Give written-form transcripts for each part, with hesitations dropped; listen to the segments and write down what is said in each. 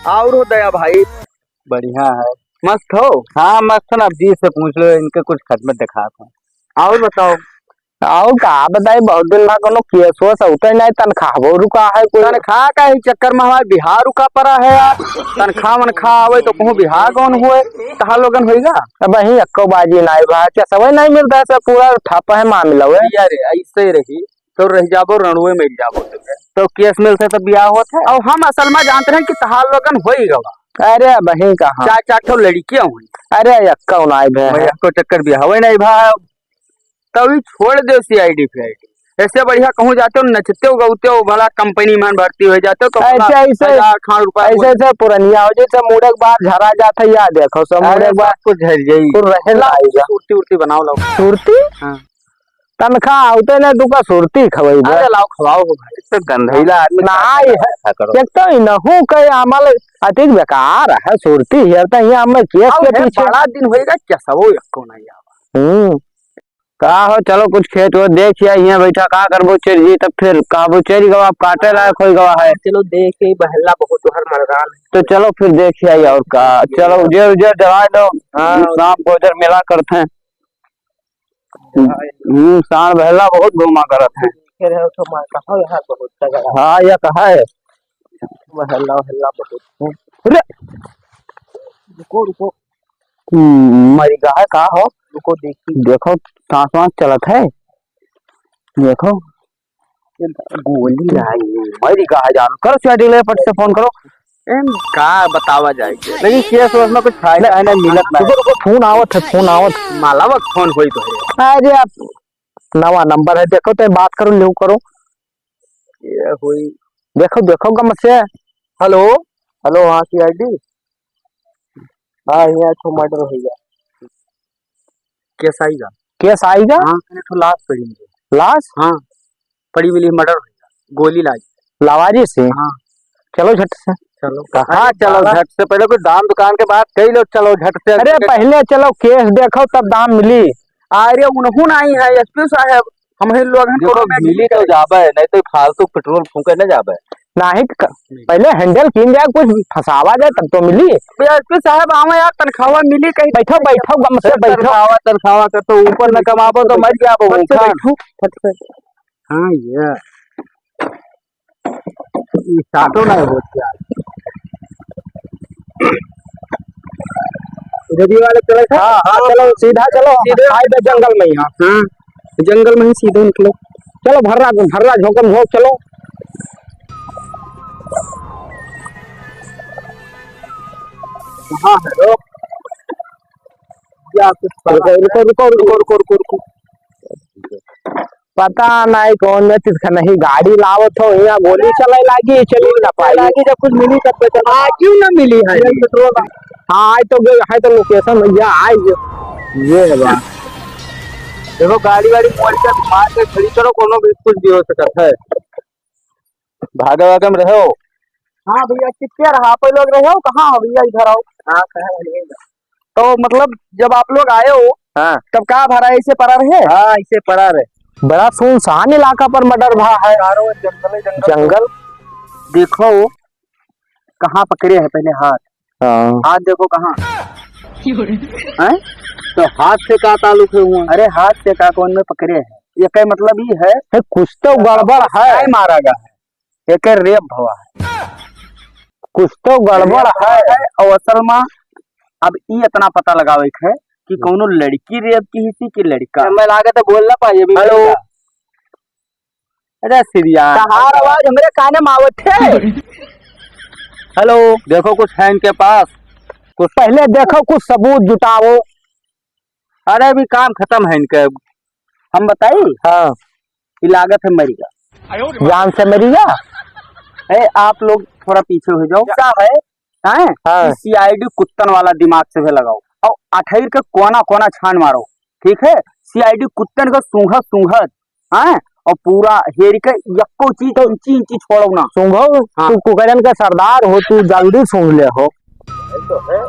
और हो दया भाई। बढ़िया है। मस्त हो। हाँ मस्त ना, अब जी से पूछ लो, इनके कुछ खदमत दिखा था। और बताओ। आओ का बताई, बहुत दिन ना कोनो केस हो उतर नहीं, तनख्वाह वो रुका है कोई। तनख्वाह का ही चक्कर में हमारे बिहार रुका पड़ा है यार। तनख्वाह मनख्वाह आवे तो कहूँ बिहार कौन हुए कहा लोगन होगा। अब वही अक्को बाजी नहीं बा, क्या समय नहीं मिलता है, सब पूरा ठप है मामला है। यार ऐसे ही रही तो रह जाबो रणुए मिल जाबो तो केस मिलते तो ब्याह होता है। और हम असल में जानते हैं कि तहार लोगन हो ही गवा। अरे बहन कहाँ, चार चार ठो लड़कियां हुई। अरे अक्का नहीं भे को चक्कर भी हवे नहीं भाई। तभी छोड़ दो सीआईडी फीआईडी। ऐसे बढ़िया कहूँ जाते हो नचते हो गौते हो भला कंपनी में भर्ती हो जाते हो तो ऐसे रुपया ऐसे पुरनिया हो जैसे मुड़े के बाद झरा जाता है, याद देखो सब मुड़े के बाद कुछ झर जाई तो रहेला सुरती उर्ती बनाओ लो सुरती। हाँ। तनख्वाह आते ना दुका सुरती खवाई अरे लाओ खवाओ हो भाई, तो गंधैला आदमी नहीं है एक तो इनहू के अमल अतिक बेकार है सुरती हेरता ही हमें केस के पीछे बड़ा दिन होएगा क्या सब को नहीं आवा। का हो चलो कुछ खेत वो देखिए, यहाँ बैठा का करबो चल जी, तब फिर काबू चल गवा, आप काटे लायक हो गवा है। चलो देखे बहला बहुत हर मर्दान तो चलो फिर देखिए आई और का, चलो उजर उजर दवा दो। शाम को उधर मेला करते हैं। शाम बहला बहुत घूमा करत है। हाँ यह कहा है बहला बहला बहुत। रुको रुको मरी गाय का हो, रुको देखी देखो सांस वास चलत है, देखो गोली आई मरी गाय जान करो सीआईडी पट से फोन करो। का बतावा जाएगी लेकिन केस वेस में कुछ फायदा है ना मिलत ना। रुको फोन आवत है, फोन आवत मालावा फोन होई तो है। अरे आप नवा नंबर है, देखो तो बात करो लियो करो ये हुई। देखो देखो गम से। हेलो हेलो हाँ सीआईडी। हाँ यहाँ तो मर्डर हो गया। केस आएगा। केस आएगा। हाँ तो लाश पड़ी मुझे। लाश हाँ पड़ी मिली मर्डर हो गया, गोली लागी लावारी से। हाँ चलो झट से। चलो हाँ चलो झट से, पहले कोई दाम दुकान के बाद कई लोग चलो झट से। अरे पहले चलो केस देखो तब दाम मिली। अरे उन्होंने आई है एसपी साहब, हम लोग मिली तो जाबे, नहीं तो फालतू पेट्रोल फूके न जाबे। नहीं पहले हैंडल किन जाए, कुछ फंसावा जाए तब तो मिली। एसपी साहब आवा यार, तनख्वाह मिली कहीं। बैठो बैठो गम से बैठो। तनख्वाह कर तो ऊपर न कमाबो तो मर जाबो। बैठो फट से। हाँ ये साटो ना हो क्या इधर वाले चले। हाँ हाँ चलो सीधा चलो सीधे जंगल में ही। हाँ जंगल में ही सीधे निकलो। चलो भर्रा भर्रा झोंकम झोंक चलो। हाँ हेलो क्या रुको रुको रुको रुको रुको रुको रुको पता नहीं कौन में नहीं गाड़ी लावत हो, यहाँ गोली चले लागी चली ना पाएगी। जब कुछ मिली तब तो क्यों ना मिली है पेट्रोल। हाँ आई तो लोकेशन भैया आई ये है बात। देखो गाड़ी वाड़ी मोड़ के मार के खड़ी करो, कोनो भी कुछ भी हो सकता है। भागे वागे में रहो। हाँ भैया कितने रहा आप लोग रहे हो, कहाँ हो भैया इधर आओ। हाँ तो मतलब जब आप लोग आए हो हाँ तब कहाँ भरा ऐसे पड़ा रहे। हाँ ऐसे पड़ा रहे, बड़ा सुनसान इलाका पर मर्डर भा है। जंगल जंगल देखो कहाँ पकड़े हैं पहले हाथ। हाथ देखो कहाँ है, तो हाथ से का ताल्लुक है हुआ। अरे हाथ से का कौन में पकड़े हैं, ये क्या मतलब ही है कुछ तो गड़बड़ है, मारा गया है, एक रेप हुआ है, कुछ तो गड़बड़ है। और असल में अब ये इतना पता लगावे है कि कौनो लड़की रेप की हिस्सी की लड़का। मैं लागे तो बोलना पाए। हेलो अरे सीरिया कहार आवाज हमरे काने में आवत है। हेलो देखो कुछ है इनके पास, कुछ पहले देखो कुछ सबूत जुटाओ। अरे अभी काम खत्म है इनके, हम बताइए। हाँ लागत है मरिया जान से मरिया है। आप लोग थोड़ा पीछे हो जाओ। क्या है हाँ। सीआईडी कुत्तन वाला दिमाग से भी लगाओ और अठैर का कोना कोना छान मारो, ठीक है। सीआईडी कुत्तन का सूंघत सूंघत हाँ, और पूरा हेर के यक्को चीज तो इंची इंची छोड़ो ना सूंघो। हाँ। तू कुकरन का सरदार हो, तू जल्दी सूंघ ले हो। तो है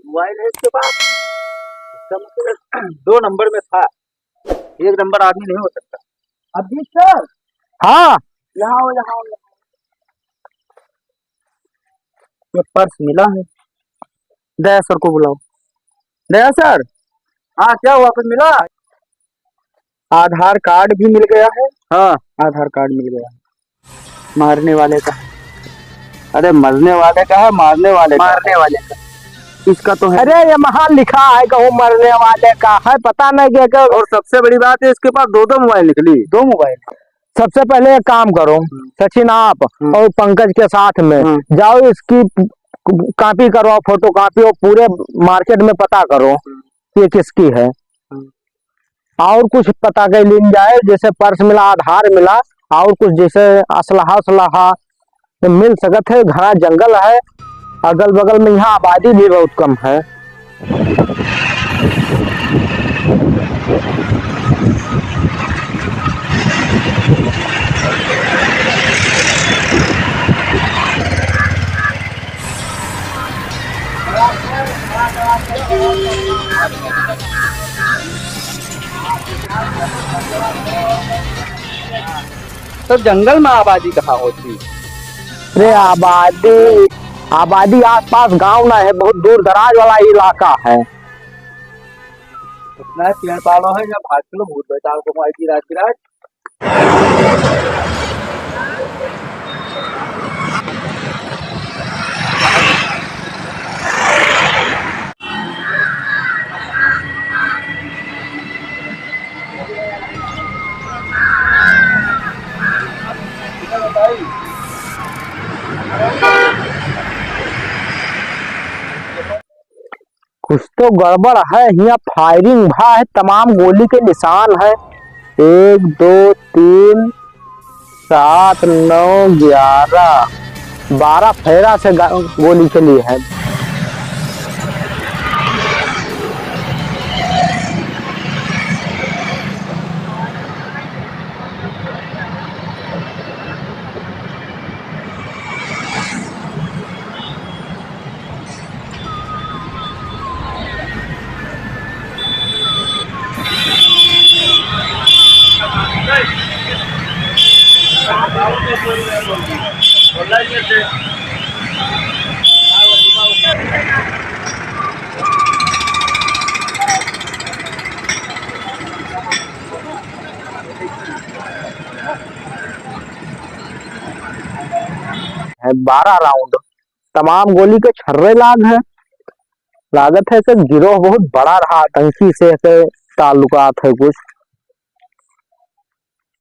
मोबाइल है इसके पास, इसका मतलब 2 नंबर में था, 1 नंबर आदमी नहीं हो सकता। अभी सर हाँ यहाँ हो, यहाँ हो। ये पर्स मिला है। दया सर को बुलाओ। दया सर, हाँ क्या हुआ, कुछ मिला? आधार कार्ड भी मिल गया है। हाँ, आधार कार्ड मिल गया है। मारने वाले का। अरे मरने वाले का है, मारने वाले का। मारने वाले का इसका तो है। अरे ये महान लिखा है कि वो मरने वाले का है, पता नहीं क्या। और सबसे बड़ी बात है इसके पास दो दो मोबाइल निकली। 2 मोबाइल। सबसे पहले एक काम करो सचिन, आप और पंकज के साथ में जाओ, इसकी कॉपी करवाओ, फोटो कॉपी, और पूरे मार्केट में पता करो ये किसकी है। और कुछ पता कर लीन जाए, जैसे पर्स मिला, आधार मिला, और कुछ जैसे असलहा मिल सकत है। घना जंगल है अगल बगल में, यहाँ आबादी भी बहुत कम है। तो जंगल में आबादी कहाँ होती? अरे आबादी आसपास गांव ना है, बहुत दूर दराज वाला इलाका है। इतना पेड़ पालो है, जब भाग लो भूत बैठा को माई की रात बिराज। कुछ तो गड़बड़ है, यहाँ फायरिंग भा है, तमाम गोली के निशान है। 1 2 3 7 9 11 12 फेरा से गोली चली है। है 12 राउंड, तमाम गोली के छर्रे लाग है। लागत है कि गिरोह बहुत बड़ा रहा, आतंकी से ताल्लुकात है कुछ।